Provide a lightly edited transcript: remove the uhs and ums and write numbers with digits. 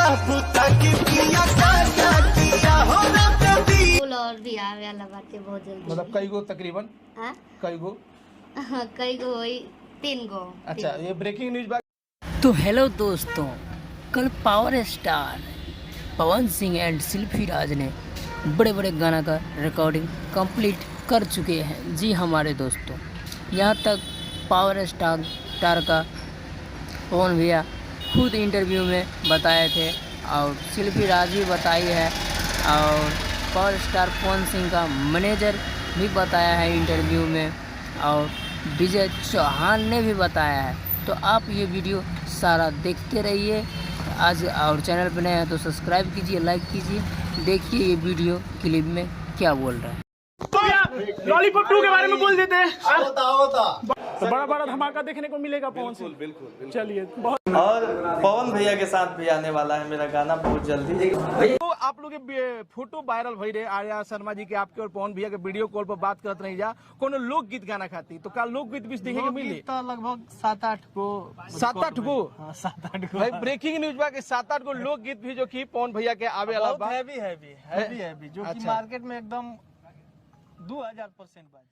और भी आवे वाला बातें बहुत जल्दी। मतलब कई गो तकरीबन? हाँ? कई गो? कई गो वही 3 गो। अच्छा, ये ब्रेकिंग न्यूज बात। तो हेलो दोस्तों, कल power star Pawan Singh and Shilpi Raj ने बड़े बड़े गाना का रिकॉर्डिंग कंप्लीट कर चुके हैं। जी हमारे दोस्तों, यहाँ तक पावर स्टार का पवन भैया खुद इंटरव्यू में बताए थे और शिल्पी राज भी बताई है और पावर स्टार पवन सिंह का मैनेजर भी बताया है इंटरव्यू में और विजय चौहान ने भी बताया है। तो आप ये वीडियो सारा देखते रहिए। आज और चैनल पर नए हैं तो सब्सक्राइब कीजिए, लाइक कीजिए। देखिए ये वीडियो क्लिप में क्या बोल रहा है। लॉलीपॉप 2 के बारे में बोल देते हैं। होता तो बड़ा बड़ा धमाका देखने को मिलेगा पवन सिंह। बिल्कुल। चलिए, बहुत और पवन भैया के साथ भी आने वाला है मेरा गाना बहुत जल्दी। तो आप लोग के फोटो वायरल भई रहे आर्या शर्मा जी के आपके और पवन भैया के वीडियो कॉल पर बात करत नहीं जा कोनो लोकगीत गाना खाती तो का लोकगीत भी देखे के मिले तो लगभग 7-8 गो 7-8 गो। हाँ, 7-8 गो भाई ब्रेकिंग न्यूज बा के 7-8 गो लोकगीत भी जो कि पवन भैया के आवे वाला बहुत बा। हैवी जो कि अच्छा। मार्केट में एकदम 2000% बात।